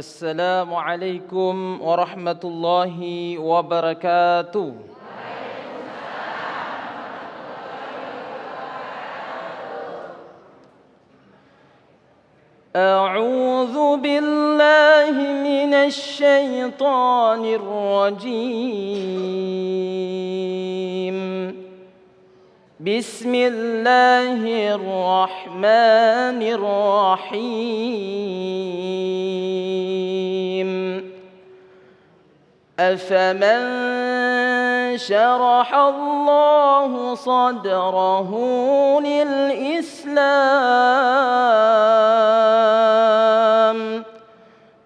Assalamualaikum warahmatullahi wabarakatuh. A'udzu billahi minasy syaithanir rajim. Bismillahirrahmanirrahim. Afaman syaraha Allahu sadrahu lil Islam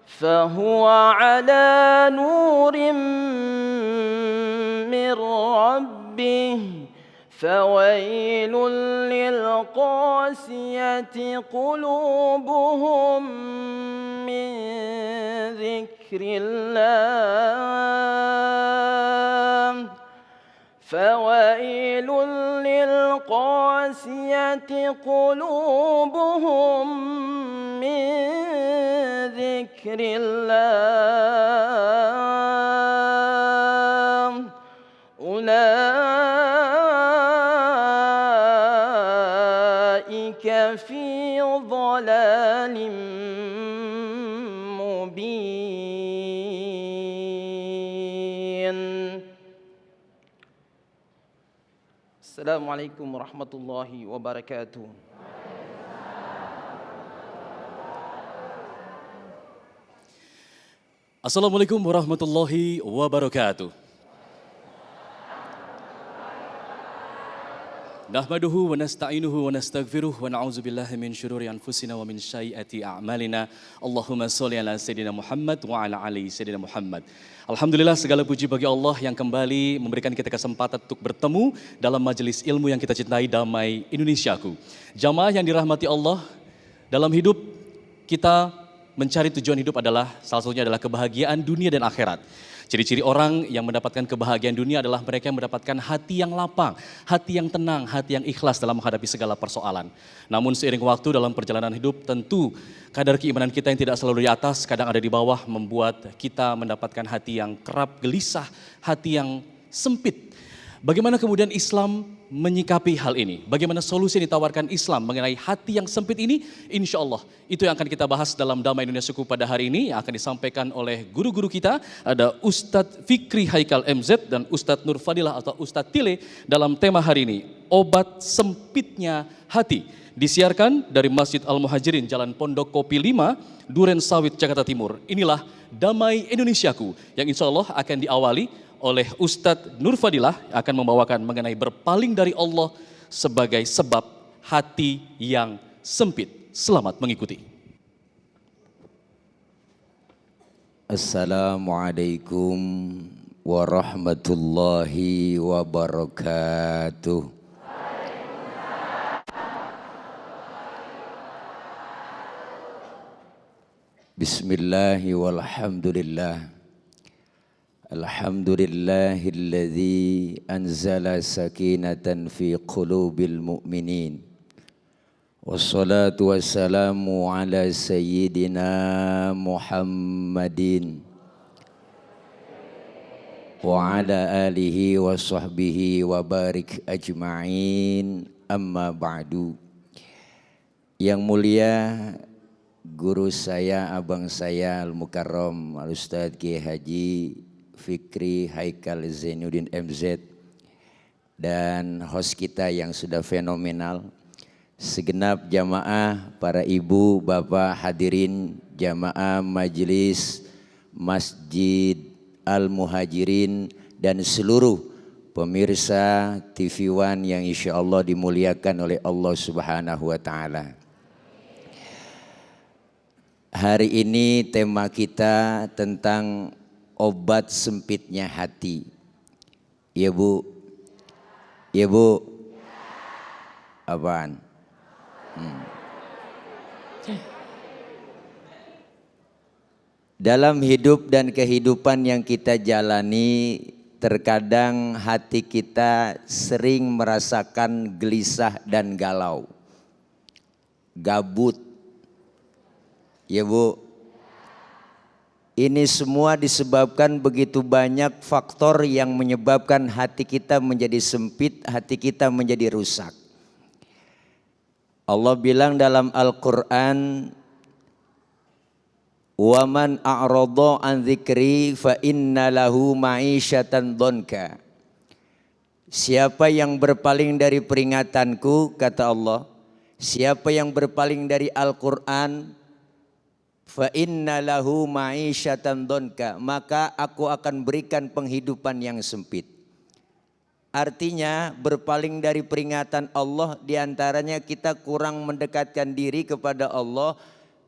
fahuwa ala nurim min rabbih فويل للقاسية قلوبهم من ذكر الله فويل للقاسية قلوبهم من ذكر الله في ضلال مبين. Assalamualaikum warahmatullahi wabarakatuh. Assalamualaikum warahmatullahi wabarakatuh. Nahmaduhu wa nasta'inuhu wa nastaghfiruh wa na'udzubillahi min syururi anfusina wa min sayyiati a'malina. Allahumma sholli ala sayyidina Muhammad wa ala ali sayyidina Muhammad. Alhamdulillah, segala puji bagi Allah yang kembali memberikan kita kesempatan untuk bertemu dalam majelis ilmu yang kita cintai, Damai Indonesiaku. Jamaah yang dirahmati Allah, dalam hidup kita mencari tujuan hidup adalah salah satunya adalah kebahagiaan dunia dan akhirat. Ciri-ciri orang yang mendapatkan kebahagiaan dunia adalah mereka yang mendapatkan hati yang lapang, hati yang tenang, hati yang ikhlas dalam menghadapi segala persoalan. Namun seiring waktu dalam perjalanan hidup, tentu kadar keimanan kita yang tidak selalu di atas, kadang ada di bawah, membuat kita mendapatkan hati yang kerap gelisah, hati yang sempit. Bagaimana kemudian Islam menyikapi hal ini? Bagaimana solusi yang ditawarkan Islam mengenai hati yang sempit ini? Insya Allah itu yang akan kita bahas dalam Damai Indonesiaku pada hari ini, yang akan disampaikan oleh guru-guru kita. Ada Ustadz Fikri Haikal MZ dan Ustadz Nur Fadilah atau Ustadz Tile dalam tema hari ini, Obat Sempitnya Hati. Disiarkan dari Masjid Al-Muhajirin, Jalan Pondok Kopi 5, Duren Sawit, Jakarta Timur. Inilah Damai Indonesiaku yang insya Allah akan diawali oleh Ustadz Nur Fadilah, akan membawakan mengenai berpaling dari Allah sebagai sebab hati yang sempit. Selamat mengikuti. Assalamualaikum warahmatullahi wabarakatuh. Bismillahi walhamdulillah. Alhamdulillahilladzi anzala sakinatan fi qulubil mu'minin. Wassalatu wassalamu ala sayyidina Muhammadin wa ala alihi wa sahbihi wa barik ajma'in, amma ba'du. Yang mulia guru saya, abang saya Al-Mukarram Al-Ustadz Kiai Haji Fikri Haikal Zainuddin MZ, dan host kita yang sudah fenomenal, segenap jamaah, para ibu, bapak, hadirin jamaah majelis Masjid Al-Muhajirin dan seluruh pemirsa TV One yang insya Allah dimuliakan oleh Allah Subhanahu wa Ta'ala. Hari ini tema kita tentang obat sempitnya hati. Ya Bu? Ya Bu? Apaan? Dalam hidup dan kehidupan yang kita jalani, terkadang hati kita sering merasakan gelisah dan galau, gabut. Ya Bu? Ini semua disebabkan begitu banyak faktor yang menyebabkan hati kita menjadi sempit, hati kita menjadi rusak. Allah bilang dalam Al-Quran, "Waman a'rada an dzikri fa inna lahu ma'isyatan dhanka." Siapa yang berpaling dari peringatanku, kata Allah, siapa yang berpaling dari Al-Quran, fa inna lahu ma'isyatan dhanka, maka aku akan berikan penghidupan yang sempit. Artinya berpaling dari peringatan Allah diantaranya kita kurang mendekatkan diri kepada Allah,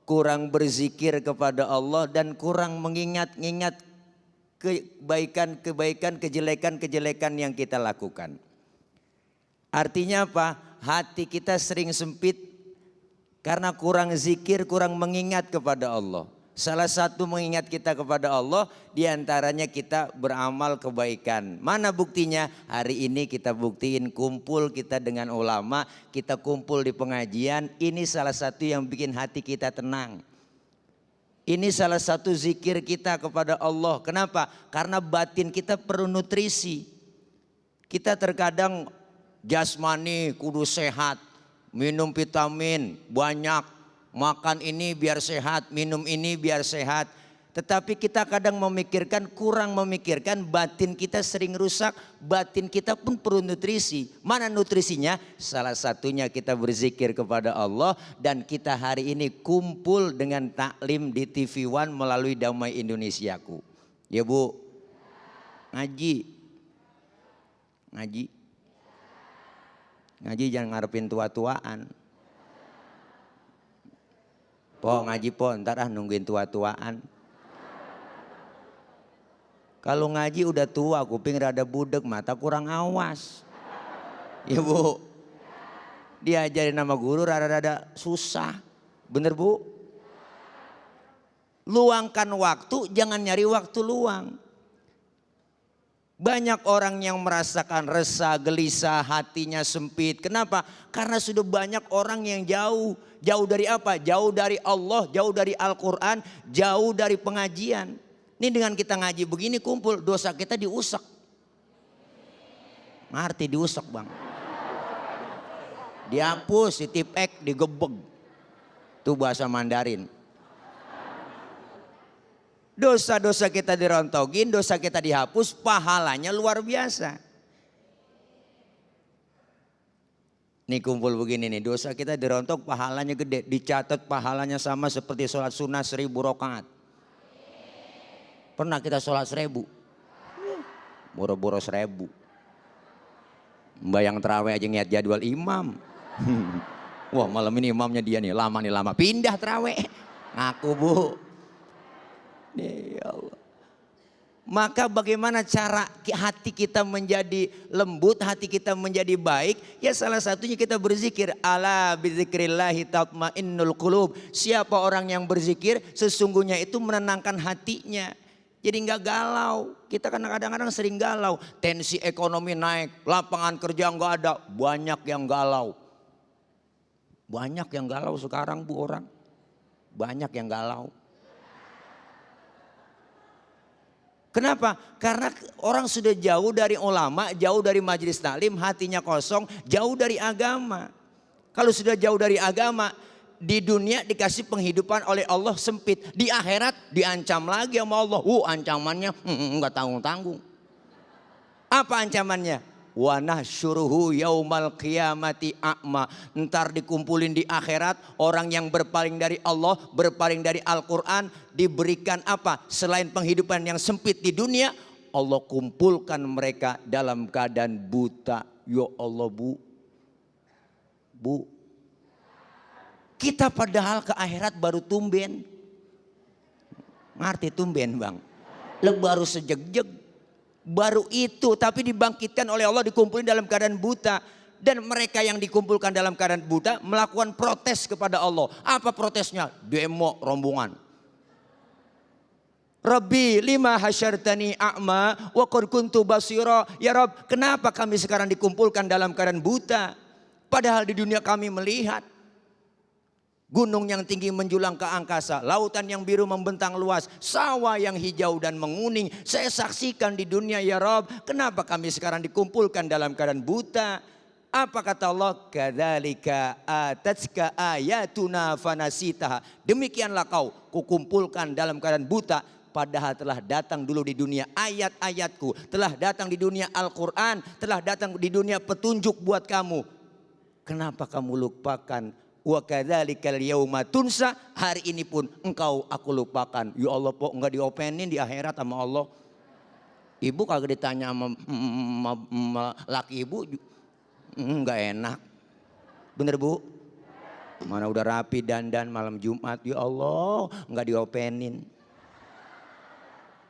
kurang berzikir kepada Allah, dan kurang mengingat-ingat kebaikan-kebaikan, kejelekan-kejelekan yang kita lakukan. Artinya apa? Hati kita sering sempit karena kurang zikir, kurang mengingat kepada Allah. Salah satu mengingat kita kepada Allah diantaranya kita beramal kebaikan. Mana buktinya? Hari ini kita buktiin kumpul kita dengan ulama, kita kumpul di pengajian. Ini salah satu yang bikin hati kita tenang. Ini salah satu zikir kita kepada Allah. Kenapa? Karena batin kita perlu nutrisi. Kita terkadang jasmani kudu sehat, minum vitamin banyak, makan ini biar sehat, minum ini biar sehat. Tetapi kita kadang memikirkan, kurang memikirkan, batin kita sering rusak, batin kita pun perlu nutrisi. Mana nutrisinya? Salah satunya kita berzikir kepada Allah, dan kita hari ini kumpul dengan taklim di TV One melalui Damai Indonesiaku. Ya Bu, ngaji. Ngaji jangan ngarepin tua-tuaan. Po ngaji po, ntar nungguin tua-tuaan. Kalau ngaji udah tua, kuping rada budek, mata kurang awas. Ya Bu, diajarin nama guru rada-rada susah. Bener Bu? Luangkan waktu, jangan nyari waktu luang. Banyak orang yang merasakan resah, gelisah, hatinya sempit. Kenapa? Karena sudah banyak orang yang jauh. Jauh dari apa? Jauh dari Allah, jauh dari Al-Quran, jauh dari pengajian. Ini dengan kita ngaji begini kumpul, dosa kita diusek. Ngerti diusek Bang? Dihapus, ditipek, digebeg. Itu bahasa Mandarin. Dosa-dosa kita dirontogin, dosa kita dihapus, pahalanya luar biasa. Nih kumpul begini nih, dosa kita dirontok, pahalanya gede. Dicatat pahalanya sama seperti sholat sunnah 1000 rakaat. Pernah kita sholat 1000? Boro-boro 1000. Bayang terawih aja ngeliat jadwal imam. Wah malam ini imamnya dia nih, lama nih lama. Pindah terawih. Ngaku Bu. Ya Allah. Maka bagaimana cara hati kita menjadi lembut, hati kita menjadi baik? Ya salah satunya kita berzikir. Ala bizikrillahi tatmainnul qulub. Siapa orang yang berzikir sesungguhnya itu menenangkan hatinya. Jadi nggak galau. Kita kan kadang-kadang sering galau. Tensi ekonomi naik, lapangan kerja nggak ada, banyak yang galau. Banyak yang galau sekarang Bu orang. Banyak yang galau. Kenapa? Karena orang sudah jauh dari ulama, jauh dari majelis taklim, hatinya kosong, jauh dari agama. Kalau sudah jauh dari agama, di dunia dikasih penghidupan oleh Allah sempit. Di akhirat diancam lagi sama Allah. Ancamannya enggak tanggung-tanggung. Apa ancamannya? Wa nahsyuruhu yaumal qiyamati a'ma. Ntar dikumpulin di akhirat orang yang berpaling dari Allah, berpaling dari Al-Quran, diberikan apa? Selain penghidupan yang sempit di dunia, Allah kumpulkan mereka dalam keadaan buta. Ya Allah Bu. Bu. Kita padahal ke akhirat baru tumben. Ngerti tumben Bang? Baru sejeg-jeg. Baru itu, tapi dibangkitkan oleh Allah, dikumpulin dalam keadaan buta. Dan mereka yang dikumpulkan dalam keadaan buta melakukan protes kepada Allah. Apa protesnya? Demo rombongan. Rabbi lima hasyartani a'ma wa qad kuntu basira. Ya Rabb, kenapa kami sekarang dikumpulkan dalam keadaan buta? Padahal di dunia kami melihat. Gunung yang tinggi menjulang ke angkasa, lautan yang biru membentang luas, sawah yang hijau dan menguning. Saya saksikan di dunia ya Rob, kenapa kami sekarang dikumpulkan dalam keadaan buta? Apa kata Allah? Kadzalika atatska ayatuna fanasitaha. Demikianlah kau kukumpulkan dalam keadaan buta, padahal telah datang dulu di dunia ayat-ayatku, telah datang di dunia Al-Quran, telah datang di dunia petunjuk buat kamu. Kenapa kamu lupakan? Wa kadzalikal yauma tunsa, hari ini pun engkau aku lupakan. Ya Allah, kok enggak diopenin di akhirat sama Allah? Ibu kagak ditanya sama laki ibu, enggak enak. Bener Bu? Mana udah rapi dandan malam Jumat, ya Allah, enggak diopenin.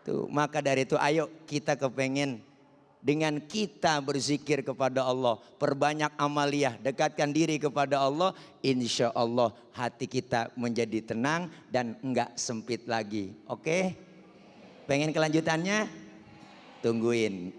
Tuh, maka dari itu ayo kita kepengen dengan kita berzikir kepada Allah, perbanyak amaliyah, dekatkan diri kepada Allah, insya Allah hati kita menjadi tenang dan enggak sempit lagi. Oke? Pengen kelanjutannya? Tungguin.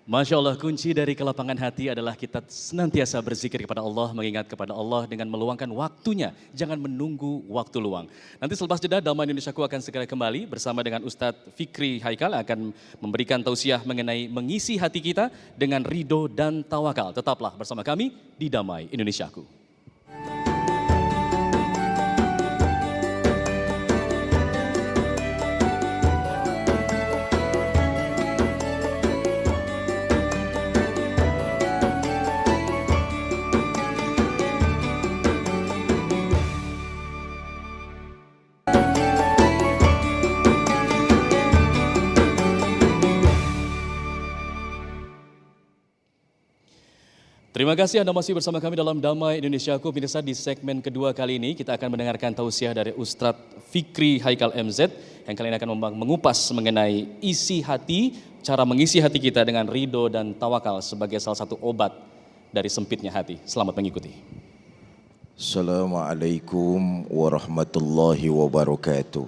Masya Allah, kunci dari kelapangan hati adalah kita senantiasa berzikir kepada Allah, mengingat kepada Allah dengan meluangkan waktunya. Jangan menunggu waktu luang. Nanti selepas jeda, Damai Indonesiaku akan segera kembali bersama dengan Ustadz Fikri Haikal akan memberikan tausiah mengenai mengisi hati kita dengan ridho dan tawakal. Tetaplah bersama kami di Damai Indonesiaku. Terima kasih Anda masih bersama kami dalam Damai Indonesiaku. Pemirsa, di segmen kedua kali ini kita akan mendengarkan tausiah dari Ustadz Fikri Haikal MZ yang kali ini akan mengupas mengenai isi hati, cara mengisi hati kita dengan ridho dan tawakal sebagai salah satu obat dari sempitnya hati. Selamat mengikuti. Assalamualaikum warahmatullahi wabarakatuh.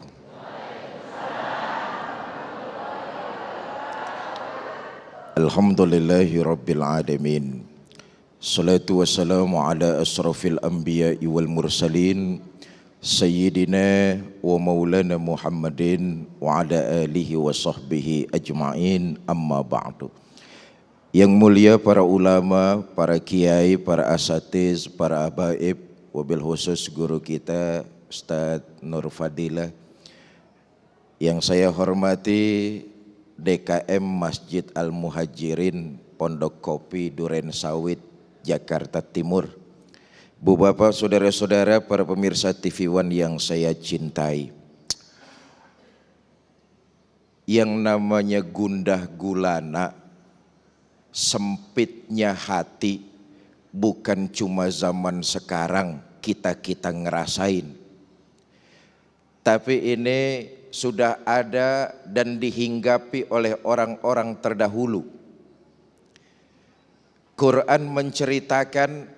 Alhamdulillahi rabbil alamin. Salatu wassalamu ala asrafil anbiya'i wal mursalin Sayyidina wa maulana Muhammadin wa ala alihi wa sahbihi ajma'in, amma ba'du. Yang mulia para ulama, para kiai, para asatiz, para abaib, wabil khusus guru kita Ustadz Nur Fadilah. Yang saya hormati DKM Masjid Al-Muhajirin Pondok Kopi Duren Sawit Jakarta Timur. Bu Bapak, saudara-saudara, para pemirsa TV One yang saya cintai. Yang namanya gundah gulana, sempitnya hati, bukan cuma zaman sekarang kita ngerasain. Tapi ini sudah ada dan dihinggapi oleh orang-orang terdahulu. Quran menceritakan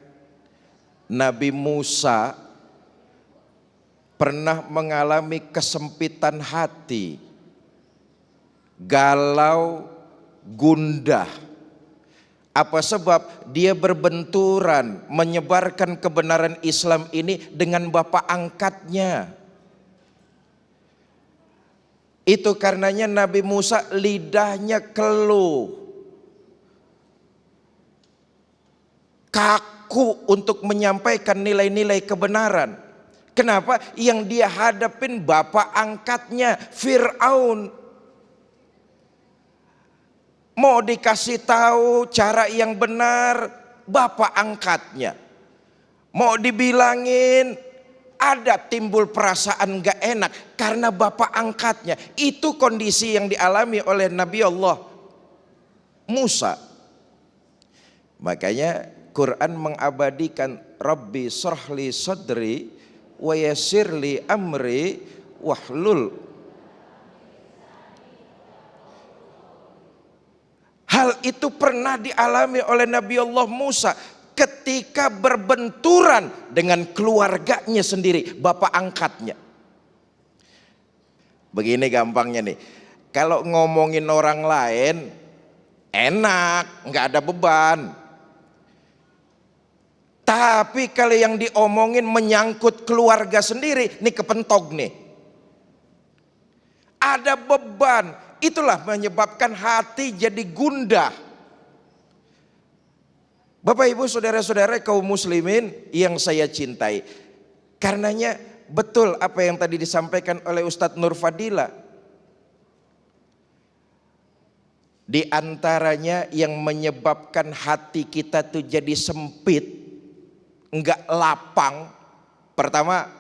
Nabi Musa pernah mengalami kesempitan hati, galau, gundah. Apa sebab? Dia berbenturan menyebarkan kebenaran Islam ini dengan bapak angkatnya. Itu karenanya Nabi Musa lidahnya keluh, kaku untuk menyampaikan nilai-nilai kebenaran. Kenapa? Yang dia hadapin bapak angkatnya Fir'aun. Mau dikasih tahu cara yang benar, bapak angkatnya. Mau dibilangin, ada timbul perasaan gak enak karena bapak angkatnya. Itu kondisi yang dialami oleh Nabi Allah Musa. Makanya Quran mengabadikan Rabbi shrahli sadri wa yassirli amri wahlul. Hal itu pernah dialami oleh Nabi Allah Musa ketika berbenturan dengan keluarganya sendiri, bapak angkatnya. Begini gampangnya nih, kalau ngomongin orang lain enak, nggak ada beban. Tapi kalau yang diomongin menyangkut keluarga sendiri, ini kepentok nih. Ada beban, itulah menyebabkan hati jadi gundah. Bapak Ibu saudara-saudara kaum muslimin yang saya cintai. Karenanya betul apa yang tadi disampaikan oleh Ustadz Nur Fadila. Di antaranya yang menyebabkan hati kita tuh jadi sempit, enggak lapang. Pertama,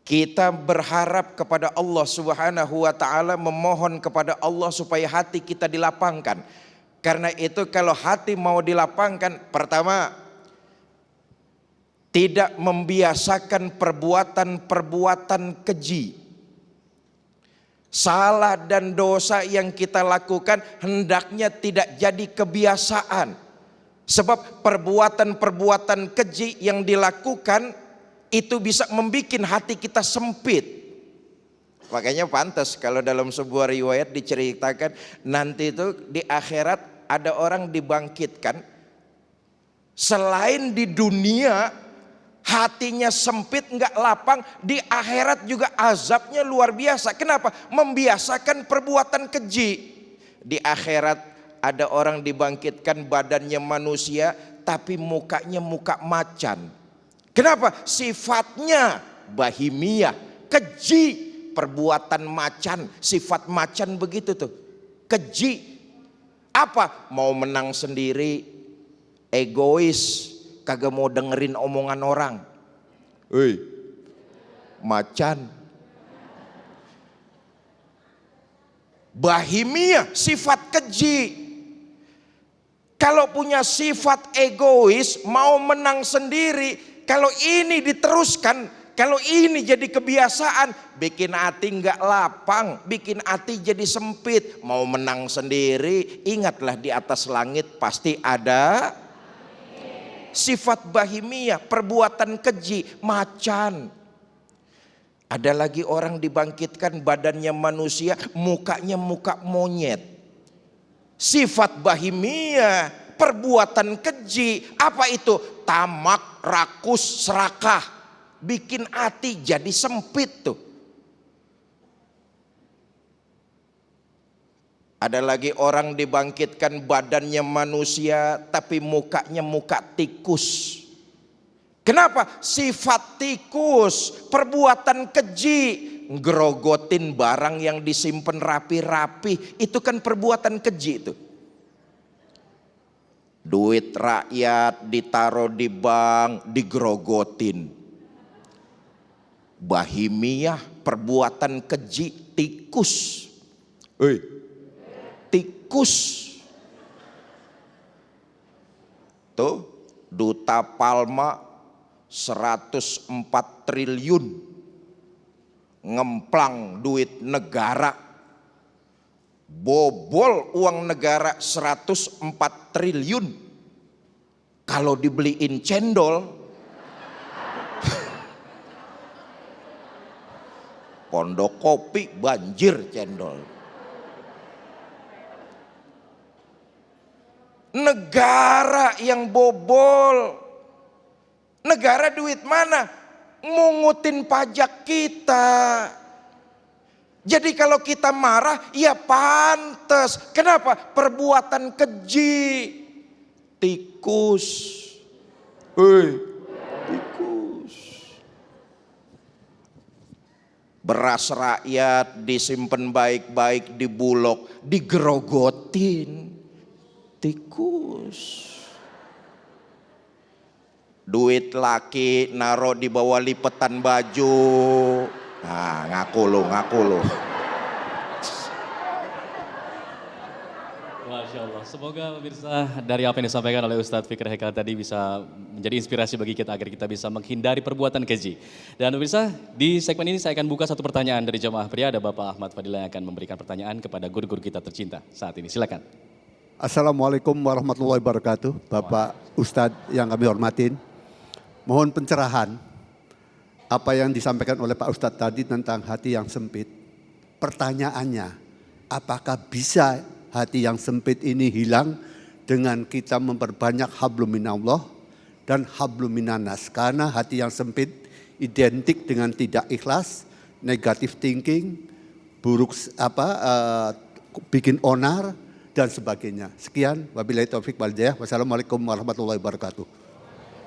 kita berharap kepada Allah Subhanahu wa taala, memohon kepada Allah supaya hati kita dilapangkan. Karena itu kalau hati mau dilapangkan, pertama, tidak membiasakan perbuatan-perbuatan keji. Salah dan dosa yang kita lakukan hendaknya tidak jadi kebiasaan. Sebab perbuatan-perbuatan keji yang dilakukan itu bisa membuat hati kita sempit. Makanya pantas kalau dalam sebuah riwayat diceritakan nanti itu di akhirat ada orang dibangkitkan. Selain di dunia hatinya sempit, nggak lapang, di akhirat juga azabnya luar biasa. Kenapa? Membiasakan perbuatan keji. Di akhirat ada orang dibangkitkan badannya manusia tapi mukanya muka macan. Kenapa? Sifatnya bahimiyah, keji, perbuatan macan, sifat macan begitu tuh. Keji. Apa? Mau menang sendiri, egois, kagak mau dengerin omongan orang. Hei, macan. Bahimiyah, sifat keji. Kalau punya sifat egois, mau menang sendiri, kalau ini diteruskan, kalau ini jadi kebiasaan, bikin hati nggak lapang, bikin hati jadi sempit. Mau menang sendiri, ingatlah di atas langit pasti ada. Sifat bahimiyah, perbuatan keji, macan. Ada lagi orang dibangkitkan badannya manusia, mukanya muka monyet. Sifat bahimiyah, perbuatan keji, apa itu? Tamak, rakus, serakah. Bikin hati jadi sempit tuh. Ada lagi orang dibangkitkan badannya manusia tapi mukanya muka tikus. Kenapa? Sifat tikus, perbuatan keji, ngerogotin barang yang disimpan rapi-rapi, itu kan perbuatan keji itu. Duit rakyat ditaruh di bank, digerogotin. Bahimiyah, perbuatan keji, tikus. Tikus. Tuh, Duta Palma 104 triliun ngemplang duit negara, bobol uang negara 104 triliun. Kalau dibeliin cendol, Pondok Kopi banjir cendol. Negara yang bobol. Negara duit mana? Mungutin pajak kita. Jadi kalau kita marah, ya pantas. Kenapa? Perbuatan keji. Tikus. Tikus. Beras rakyat disimpan baik-baik di Bulog, digerogotin. Tikus. Duit laki naruh di bawah lipetan baju. Nah, ngaku lu. Masya Allah. Semoga pemirsa dari apa yang disampaikan oleh Ustadz Fikri Haikal tadi bisa menjadi inspirasi bagi kita agar kita bisa menghindari perbuatan keji. Dan pemirsa, di segmen ini saya akan buka satu pertanyaan dari jemaah pria. Ada Bapak Ahmad Fadila yang akan memberikan pertanyaan kepada guru-guru kita tercinta saat ini. Silakan. Assalamualaikum warahmatullahi wabarakatuh. Bapak Ustadz yang kami hormatin. Mohon pencerahan apa yang disampaikan oleh Pak Ustadz tadi tentang hati yang sempit. Pertanyaannya, apakah bisa hati yang sempit ini hilang dengan kita memperbanyak hablum minallah dan hablum minanas. Karena hati yang sempit identik dengan tidak ikhlas, negative thinking, buruk bikin onar dan sebagainya. Sekian, wabillahi taufik wal hidayah. Wassalamualaikum warahmatullahi wabarakatuh.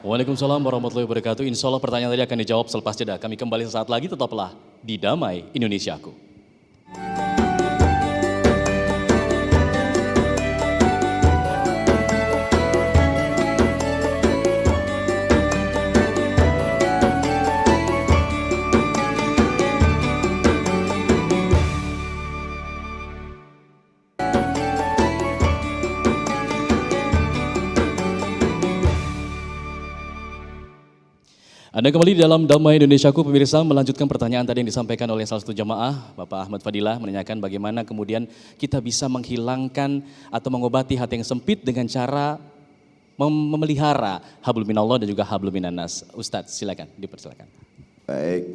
Waalaikumsalam warahmatullahi wabarakatuh. Insya Allah pertanyaan tadi akan dijawab selepas jeda. Kami kembali sesaat lagi, tetaplah di Damai Indonesiaku. Anda kembali di dalam Damai Indonesiaku, pemirsa, melanjutkan pertanyaan tadi yang disampaikan oleh salah satu jamaah, Bapak Ahmad Fadilah, menanyakan bagaimana kemudian kita bisa menghilangkan atau mengobati hati yang sempit dengan cara memelihara hablum minallah dan juga hablum minanas. Ustadz, silakan, dipersilakan. Baik,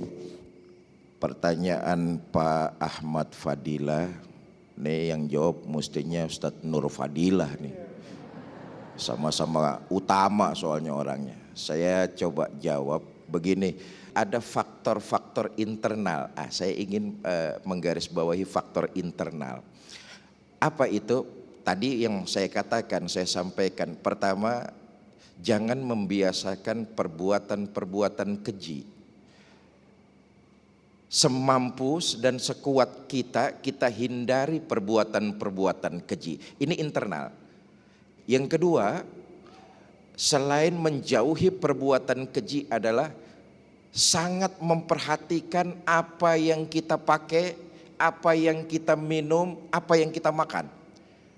pertanyaan Pak Ahmad Fadilah, nih yang jawab mestinya Ustadz Nur Fadilah nih. Sama-sama utama soalnya orangnya. Saya coba jawab begini, ada faktor-faktor internal. Saya ingin menggarisbawahi faktor internal. Apa itu? Tadi yang saya katakan, saya sampaikan. Pertama, jangan membiasakan perbuatan-perbuatan keji. Semampu dan sekuat kita hindari perbuatan-perbuatan keji. Ini internal. Yang kedua, selain menjauhi perbuatan keji adalah sangat memperhatikan apa yang kita pakai, apa yang kita minum, apa yang kita makan.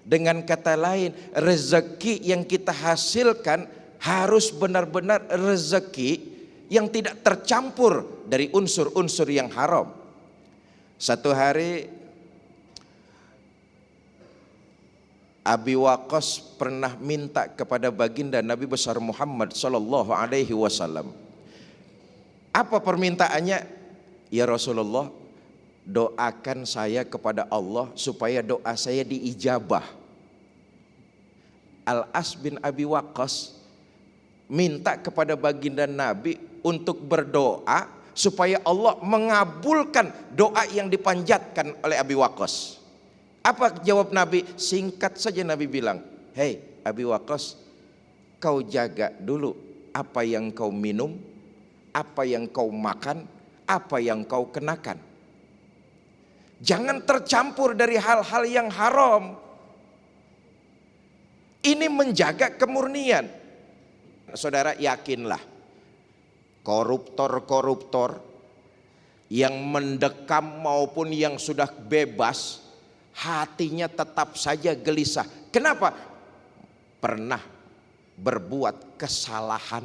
Dengan kata lain, rezeki yang kita hasilkan harus benar-benar rezeki yang tidak tercampur dari unsur-unsur yang haram. Satu hari Abi Waqqas pernah minta kepada baginda Nabi besar Muhammad sallallahu alaihi wasallam. Apa permintaannya? Ya Rasulullah, doakan saya kepada Allah supaya doa saya diijabah. Al-As bin Abi Waqqas minta kepada baginda Nabi untuk berdoa supaya Allah mengabulkan doa yang dipanjatkan oleh Abi Waqqas. Apa jawab Nabi? Singkat saja Nabi bilang, hei Abi Waqqas, kau jaga dulu apa yang kau minum, apa yang kau makan, apa yang kau kenakan. Jangan tercampur dari hal-hal yang haram. Ini menjaga kemurnian. Saudara, yakinlah, koruptor-koruptor yang mendekam maupun yang sudah bebas, hatinya tetap saja gelisah. Kenapa? Pernah berbuat kesalahan.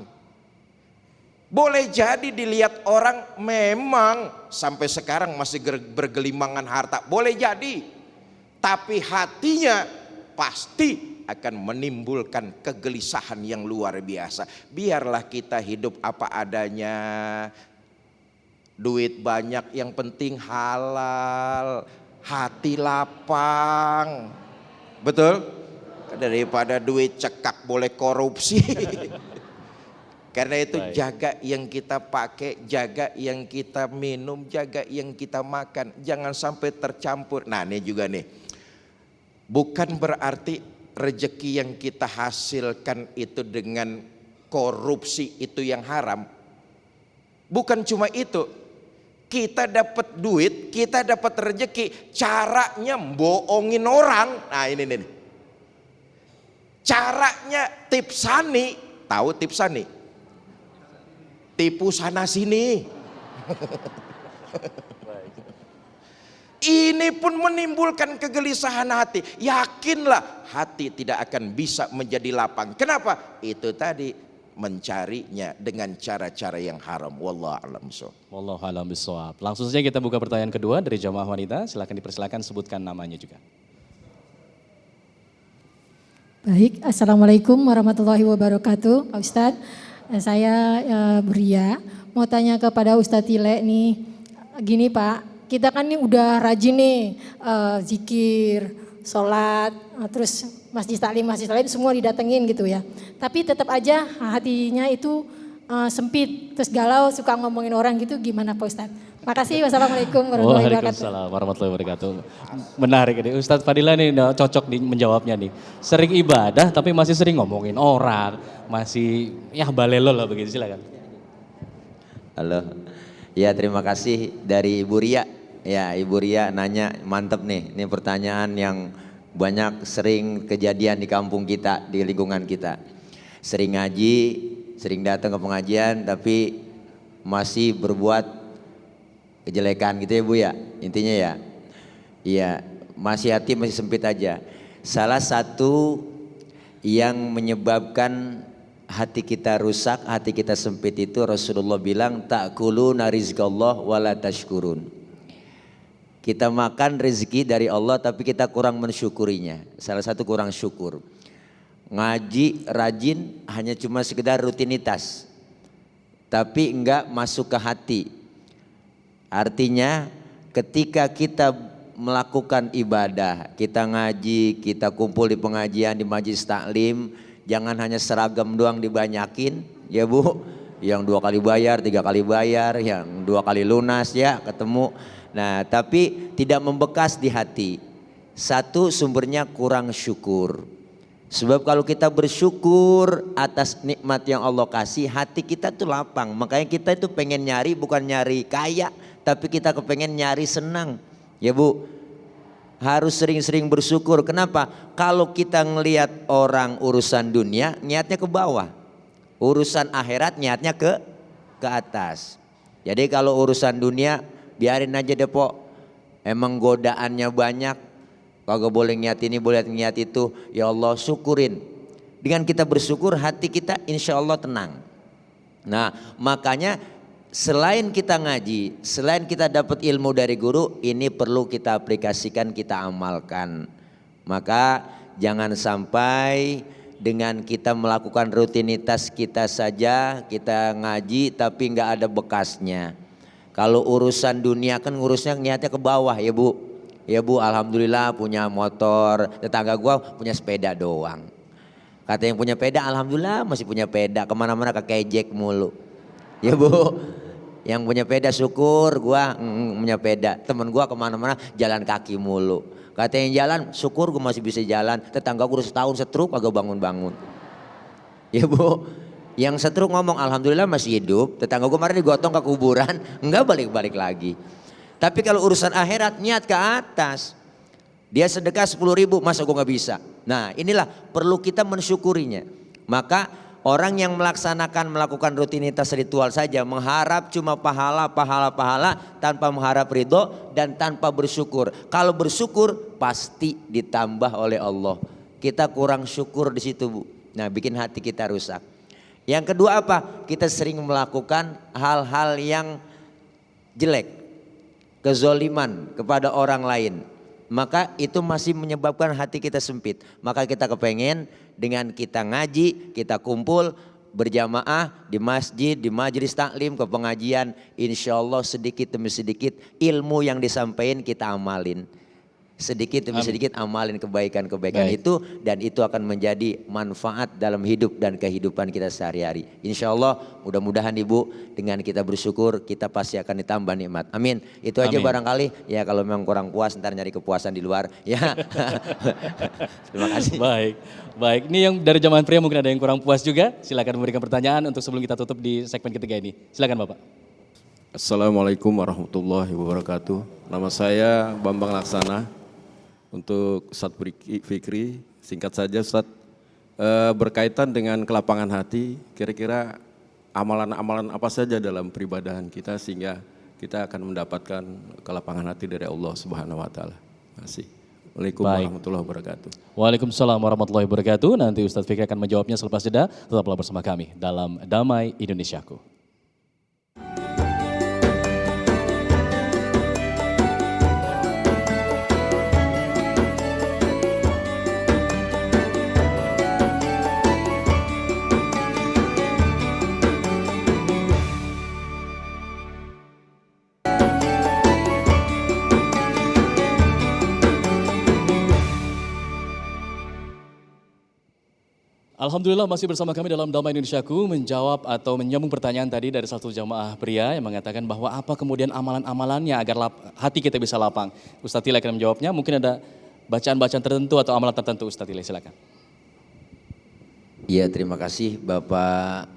Boleh jadi dilihat orang memang sampai sekarang masih bergelimangan harta. Boleh jadi. Tapi hatinya pasti akan menimbulkan kegelisahan yang luar biasa. Biarlah kita hidup apa adanya. Duit banyak, yang penting halal. Hati lapang, betul? Daripada duit cekak boleh korupsi. Karena itu jaga yang kita pakai, jaga yang kita minum, jaga yang kita makan. Jangan sampai tercampur. Nah ini juga nih, bukan berarti rezeki yang kita hasilkan itu dengan korupsi itu yang haram. Bukan cuma itu. Kita dapat duit, kita dapat rezeki, caranya bohongin orang. Nah ini nih. Caranya tipsani, tahu tipsani? Tipu sana sini. Ini pun menimbulkan kegelisahan hati. Yakinlah hati tidak akan bisa menjadi lapang. Kenapa? Itu tadi, mencarinya dengan cara-cara yang haram. Wallahu a'lam bishawab. Wallahu a'lam bishawab. Langsung saja kita buka pertanyaan kedua dari jamaah wanita. Silakan dipersilakan sebutkan namanya juga. Baik, Assalamualaikum warahmatullahi wabarakatuh, Pak Ustadz. Saya Bria, mau tanya kepada Ustadz Tile nih, gini Pak, kita kan nih udah rajin nih zikir, sholat, terus masjid taklim semua didatengin gitu ya. Tapi tetap aja hatinya itu sempit, terus galau, suka ngomongin orang gitu, gimana Pak Ustadz? Makasih, wassalamualaikum warahmatullahi wabarakatuh. Waalaikumsalam warahmatullahi wabarakatuh. Menarik ini, Ustadz Fadila nih cocok menjawabnya nih. Sering ibadah tapi masih sering ngomongin orang, masih ya balelo lah begitu, silakan. Halo, ya terima kasih dari Ibu Ria. Ya Ibu Ria nanya, mantep nih, ini pertanyaan yang banyak sering kejadian di kampung kita, di lingkungan kita. Sering ngaji, sering datang ke pengajian tapi masih berbuat kejelekan gitu ya Bu ya, intinya ya. Iya, masih hati masih sempit aja. Salah satu yang menyebabkan hati kita rusak, hati kita sempit itu Rasulullah bilang ta'kuluna rizqallah wala tashkurun. Kita makan rezeki dari Allah tapi kita kurang mensyukurinya. Salah satu kurang syukur. Ngaji rajin hanya cuma sekedar rutinitas, tapi enggak masuk ke hati. Artinya ketika kita melakukan ibadah, kita ngaji, kita kumpul di pengajian, di majelis taklim, jangan hanya seragam doang dibanyakin, ya Bu. Yang 2 kali bayar, 3 kali bayar, yang 2 kali lunas ya ketemu. Nah tapi tidak membekas di hati. Satu, sumbernya kurang syukur. Sebab kalau kita bersyukur atas nikmat yang Allah kasih, hati kita tuh lapang. Makanya kita itu pengen nyari, bukan nyari kaya, tapi kita kepengen nyari senang. Ya Bu, harus sering-sering bersyukur. Kenapa? Kalau kita ngelihat orang urusan dunia, niatnya ke bawah. Urusan akhirat niatnya ke atas. Jadi kalau urusan dunia, biarin aja deh Pok. Emang godaannya banyak. Kagak boleh niat ini, boleh niat itu. Ya Allah syukurin. Dengan kita bersyukur hati kita insya Allah tenang. Nah makanya selain kita ngaji, selain kita dapat ilmu dari guru, ini perlu kita aplikasikan, kita amalkan. Maka jangan sampai dengan kita melakukan rutinitas kita saja, kita ngaji tapi nggak ada bekasnya. Kalau urusan dunia kan ngurusnya niatnya ke bawah ya Bu. Ya Bu, alhamdulillah punya motor, tetangga gua punya sepeda doang. Kata yang punya sepeda, alhamdulillah masih punya sepeda, kemana-mana kekejek mulu. Ya Bu, yang punya sepeda syukur, gua punya sepeda. Temen gua kemana-mana jalan kaki mulu. Kata yang jalan, syukur gua masih bisa jalan. Tetangga gua udah setahun setruk agak bangun-bangun. Ya Bu, yang setruk ngomong alhamdulillah masih hidup. Tetangga gua kemarin digotong ke kuburan, enggak balik-balik lagi. Tapi kalau urusan akhirat niat ke atas. Dia sedekah 10.000, masa gue gak bisa. Nah inilah perlu kita mensyukurinya. Maka orang yang melakukan rutinitas ritual saja, mengharap cuma pahala tanpa mengharap ridho dan tanpa bersyukur. Kalau bersyukur pasti ditambah oleh Allah. Kita kurang syukur di situ Bu. Nah bikin hati kita rusak. Yang kedua apa? Kita sering melakukan hal-hal yang jelek. Kezoliman kepada orang lain, maka itu masih menyebabkan hati kita sempit. Maka kita kepengen dengan kita ngaji, kita kumpul berjamaah di masjid, di majelis taklim, ke pengajian, insya Allah sedikit demi sedikit ilmu yang disampaikan kita amalin. Sedikit demi sedikit amalin kebaikan-kebaikan itu, dan itu akan menjadi manfaat dalam hidup dan kehidupan kita sehari-hari. Insya Allah mudah-mudahan Ibu dengan kita bersyukur kita pasti akan ditambah nikmat. Amin. Itu aja barangkali ya, kalau memang kurang puas ntar nyari kepuasan di luar ya. Terima kasih. Baik. Ini yang dari jamaah pria mungkin ada yang kurang puas juga. Silakan memberikan pertanyaan untuk sebelum kita tutup di segmen ketiga ini. Silakan Bapak. Assalamualaikum warahmatullahi wabarakatuh. Nama saya Bambang Laksana. Untuk Ustadz Fikri, singkat saja Ustadz, berkaitan dengan kelapangan hati, kira-kira amalan-amalan apa saja dalam peribadahan kita sehingga kita akan mendapatkan kelapangan hati dari Allah Subhanahu wa taala. Terima kasih. Waalaikumsalam warahmatullahi wabarakatuh. Waalaikumsalam warahmatullahi wabarakatuh. Nanti Ustadz Fikri akan menjawabnya selepas jeda. Tetaplah bersama kami dalam Damai Indonesiaku. Alhamdulillah masih bersama kami dalam Damai Indonesiaku menjawab atau menyambung pertanyaan tadi dari satu jamaah pria yang mengatakan bahwa apa kemudian amalan-amalannya agar hati kita bisa lapang. Ustaz Tile akan menjawabnya, mungkin ada bacaan-bacaan tertentu atau amalan tertentu. Ustaz Tile silakan. Iya, terima kasih Bapak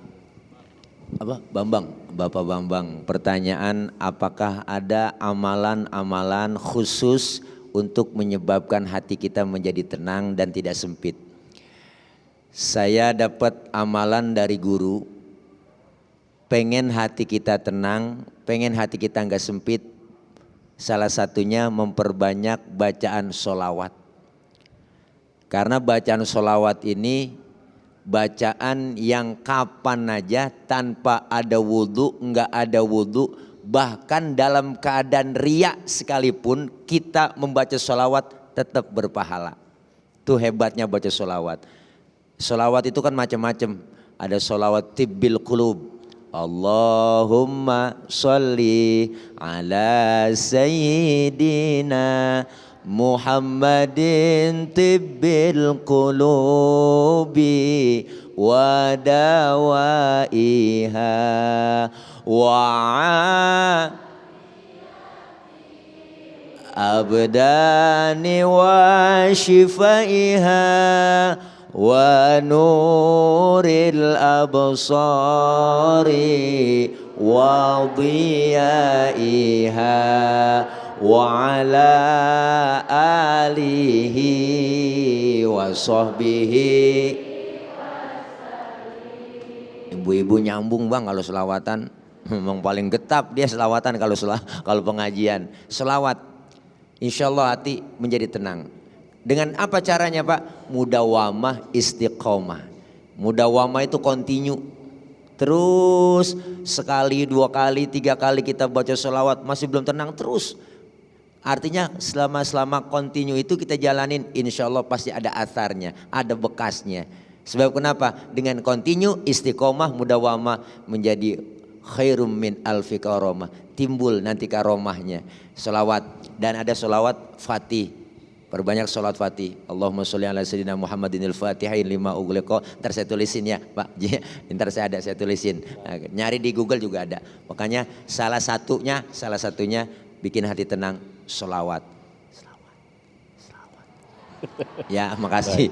Bapak Bambang. Pertanyaan, apakah ada amalan-amalan khusus untuk menyebabkan hati kita menjadi tenang dan tidak sempit? Saya dapat amalan dari guru, pengen hati kita tenang, pengen hati kita nggak sempit, salah satunya memperbanyak bacaan sholawat. Karena bacaan sholawat ini bacaan yang kapan aja tanpa ada wudhu, nggak ada wudhu, bahkan dalam keadaan riya sekalipun kita membaca sholawat tetap berpahala. Itu hebatnya baca sholawat. Sholawat itu kan macam-macam. Ada sholawat tibbil qulub. Allahumma sholli ala sayyidina Muhammadin tibbil qulubi wa dawaiha wa abdani wa shifaiha wa nuril absari wa dhiyaiha wa ala alihi wa sahbihi. Ibu-ibu nyambung bang kalau selawatan, memang paling getap dia selawatan kalau pengajian. Selawat, insya Allah hati menjadi tenang. Dengan apa caranya Pak? Mudawamah istiqomah. Mudawamah itu continue. Terus sekali, 2 kali, 3 kali kita baca sholawat masih belum tenang terus. Artinya selama continue itu kita jalanin, insya Allah pasti ada atharnya, ada bekasnya. Sebab kenapa? Dengan continue istiqomah mudawamah menjadi khairum min alfi karomah. Timbul nanti karomahnya. Sholawat, dan ada sholawat fatih. Perbanyak sholat fatih. Allahumma sholli ala sayyidina Muhammadinil fatihin lima ughliqa. Ntar saya tulisin ya Pak. Ntar saya tulisin. Nah, nyari di Google juga ada. Makanya salah satunya bikin hati tenang, sholawat. Ya, makasih.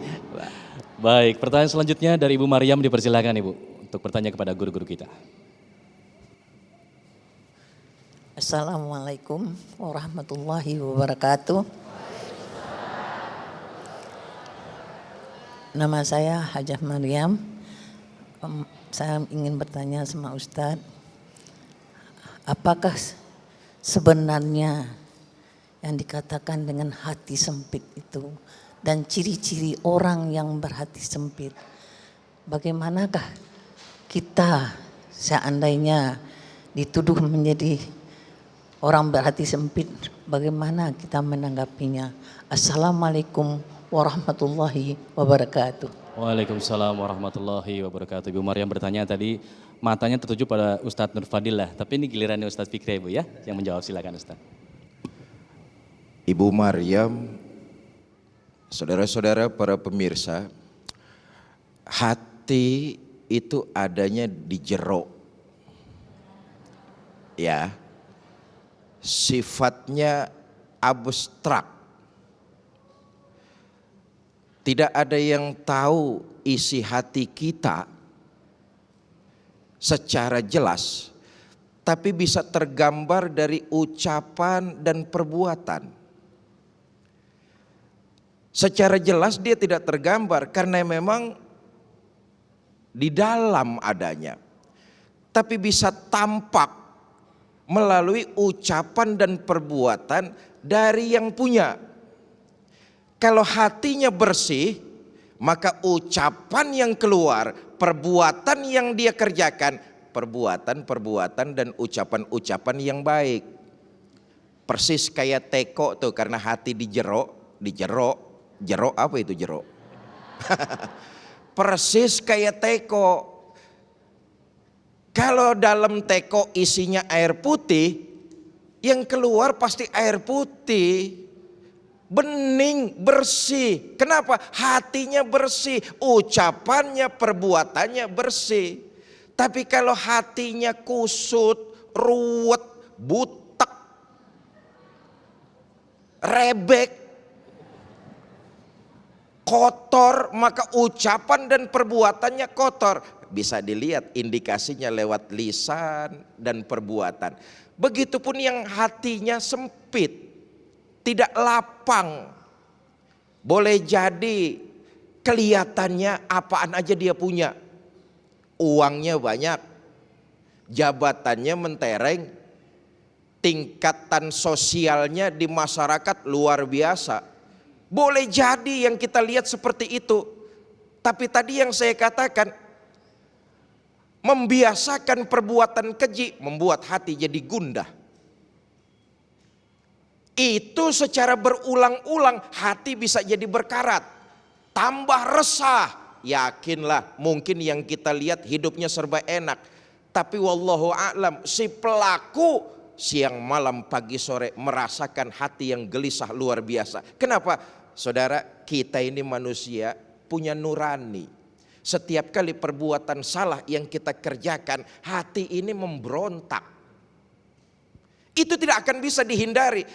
Baik, pertanyaan selanjutnya dari Ibu Maryam, dipersilakan Ibu untuk bertanya kepada guru-guru kita. Assalamualaikum warahmatullahi wabarakatuh. Nama saya Hajah Maryam. Saya ingin bertanya sama Ustadz, apakah sebenarnya yang dikatakan dengan hati sempit itu dan ciri-ciri orang yang berhati sempit, bagaimanakah kita seandainya dituduh menjadi orang berhati sempit, bagaimana kita menanggapinya? Assalamualaikum warahmatullahi wabarakatuh. Waalaikumsalam warahmatullahi wabarakatuh. Ibu Maryam bertanya tadi, matanya tertuju pada Ustadz Nur Fadil lah, tapi ini gilirannya Ustadz Fikri Ibu ya, yang menjawab, silakan Ustadz. Ibu Maryam, saudara-saudara para pemirsa, hati itu adanya di jero. Ya, sifatnya abstrak. Tidak ada yang tahu isi hati kita secara jelas, tapi bisa tergambar dari ucapan dan perbuatan. Secara jelas dia tidak tergambar karena memang di dalam adanya, tapi bisa tampak melalui ucapan dan perbuatan dari yang punya. Kalau hatinya bersih, maka ucapan yang keluar, perbuatan yang dia kerjakan, perbuatan dan ucapan-ucapan yang baik. Persis kayak teko tuh, karena hati jero apa itu jero? Persis kayak teko. Kalau dalam teko isinya air putih, yang keluar pasti air putih. bening, bersih. Kenapa? Hatinya bersih, ucapannya, perbuatannya bersih. Tapi kalau hatinya kusut, ruwet, butek, rebek, kotor, maka ucapan dan perbuatannya kotor. Bisa dilihat indikasinya lewat lisan dan perbuatan. Begitupun yang hatinya sempit, tidak lapang. Boleh jadi kelihatannya apaan aja dia punya. Uangnya banyak, jabatannya mentereng, tingkatan sosialnya di masyarakat luar biasa. Boleh jadi yang kita lihat seperti itu. Tapi tadi yang saya katakan, membiasakan perbuatan keji membuat hati jadi gundah. Itu secara berulang-ulang hati bisa jadi berkarat, tambah resah. Yakinlah mungkin yang kita lihat hidupnya serba enak, tapi wallahu a'lam si pelaku siang malam pagi sore merasakan hati yang gelisah luar biasa. Kenapa? Saudara, kita ini manusia punya nurani. Setiap kali perbuatan salah yang kita kerjakan, hati ini memberontak. Itu tidak akan bisa dihindari.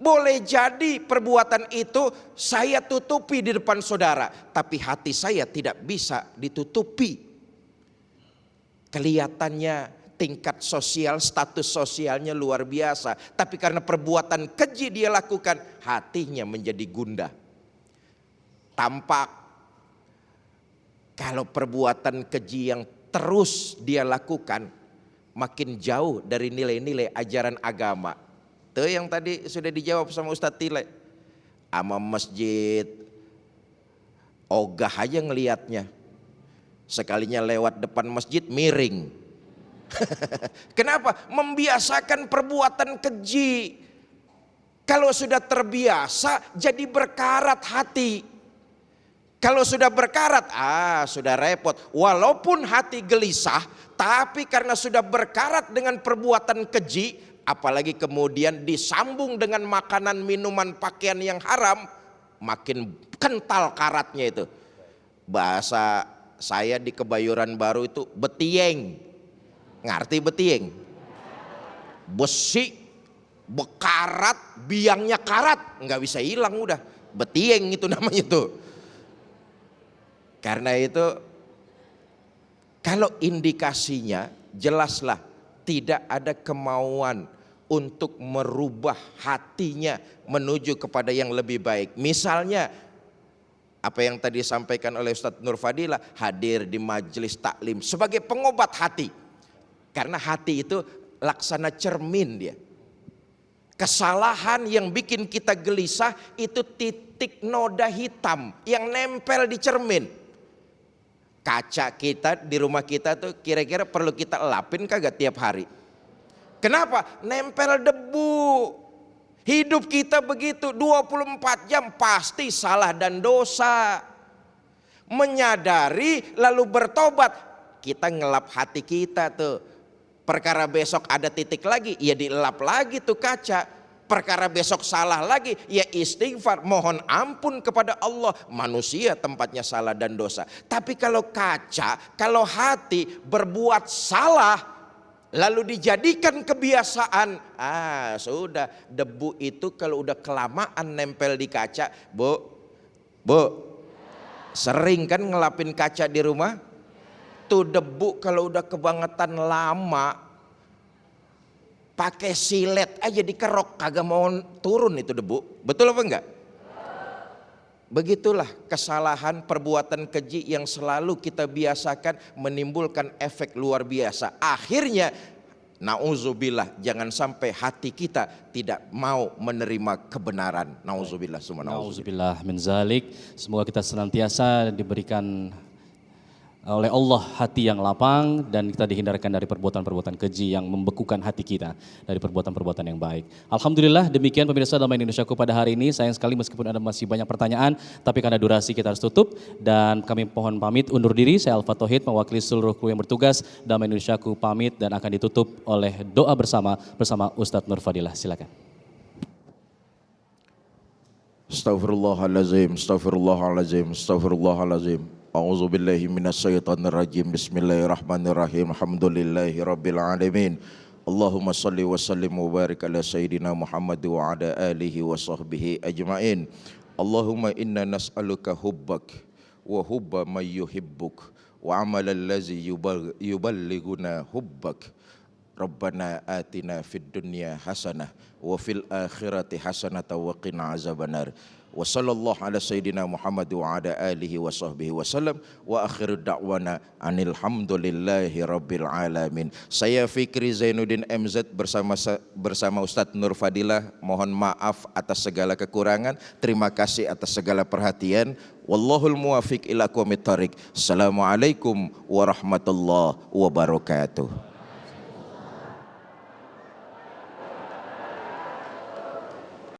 Boleh jadi perbuatan itu saya tutupi di depan saudara, tapi hati saya tidak bisa ditutupi. Kelihatannya tingkat sosial, status sosialnya luar biasa, tapi karena perbuatan keji dia lakukan, hatinya menjadi gundah. Tampak kalau perbuatan keji yang terus dia lakukan, makin jauh dari nilai-nilai ajaran agama. Tuh yang tadi sudah dijawab sama Ustadz Tile. Ama masjid, ogah aja ngelihatnya. Sekalinya lewat depan masjid miring. Kenapa? Membiasakan perbuatan keji. Kalau sudah terbiasa jadi berkarat hati. Kalau sudah berkarat, sudah repot. Walaupun hati gelisah, tapi karena sudah berkarat dengan perbuatan keji, apalagi kemudian disambung dengan makanan, minuman, pakaian yang haram, makin kental karatnya itu. Bahasa saya di Kebayoran Baru itu betieng. Ngerti betieng? Besi, bekarat, biangnya karat, nggak bisa hilang udah. Betieng itu namanya itu. Karena itu kalau indikasinya jelaslah tidak ada kemauan untuk merubah hatinya menuju kepada yang lebih baik. Misalnya apa yang tadi disampaikan oleh Ustadz Nur Fadilah, hadir di majelis taklim sebagai pengobat hati. Karena hati itu laksana cermin dia. Kesalahan yang bikin kita gelisah itu titik noda hitam yang nempel di cermin. Kaca kita di rumah kita tuh kira-kira perlu kita elapin kagak tiap hari? Kenapa? Nempel debu. Hidup kita begitu 24 jam pasti salah dan dosa. Menyadari lalu bertobat, kita ngelap hati kita tuh. Perkara besok ada titik lagi, ya dielap lagi tuh kaca. Perkara besok salah lagi, ya istighfar, mohon ampun kepada Allah. Manusia tempatnya salah dan dosa. Tapi kalau kaca, kalau hati berbuat salah, lalu dijadikan kebiasaan, sudah debu itu kalau udah kelamaan nempel di kaca, Bu, sering kan ngelapin kaca di rumah? Tuh debu kalau udah kebangetan lama, pakai silet aja dikerok kagak mau turun itu debu. Betul apa enggak? Begitulah kesalahan perbuatan keji yang selalu kita biasakan menimbulkan efek luar biasa. Akhirnya nauzubillah, jangan sampai hati kita tidak mau menerima kebenaran. Nauzubillah, nauzubillah min zalik. Semoga kita senantiasa diberikan oleh Allah hati yang lapang dan kita dihindarkan dari perbuatan-perbuatan keji yang membekukan hati kita dari perbuatan-perbuatan yang baik. Alhamdulillah demikian pemirsa Damai Indonesiaku pada hari ini. Sayang sekali meskipun ada masih banyak pertanyaan, tapi karena durasi kita harus tutup dan kami mohon pamit undur diri. Saya Alfa Tauhid mewakili seluruh kru yang bertugas. Damai Indonesiaku pamit dan akan ditutup oleh doa bersama Ustadz Nur Fadilah. Silakan. Astaghfirullahalazim, astaghfirullahalazim, astaghfirullahalazim. A'udzu billahi minasyaitonir rajim. Bismillahirrahmanirrahim. Alhamdulillahi rabbil alamin. Allahumma salli wa sallim wa barik ala sayyidina Muhammad wa ala alihi wa sahbihi ajmain. Allahumma inna nas'aluka hubbak wa hubba man yuhibbuk wa amalan lazi yuballighuna hubbak. Rabbana atina fid dunya hasanah wa fil akhirati hasanah wa qina azabannar. Wa sallallahu ala sayyidina Muhammad wa ala alihi wa sahbihi wasallam wa akhiru da'wana anil hamdulillahi rabbil alamin. Saya Fikri Zainuddin MZ bersama Ustadz Nur Fadilah mohon maaf atas segala kekurangan, terima kasih atas segala perhatian. Wallahul muwafiq ila aqwamit thariq. Assalamualaikum warahmatullahi wabarakatuh.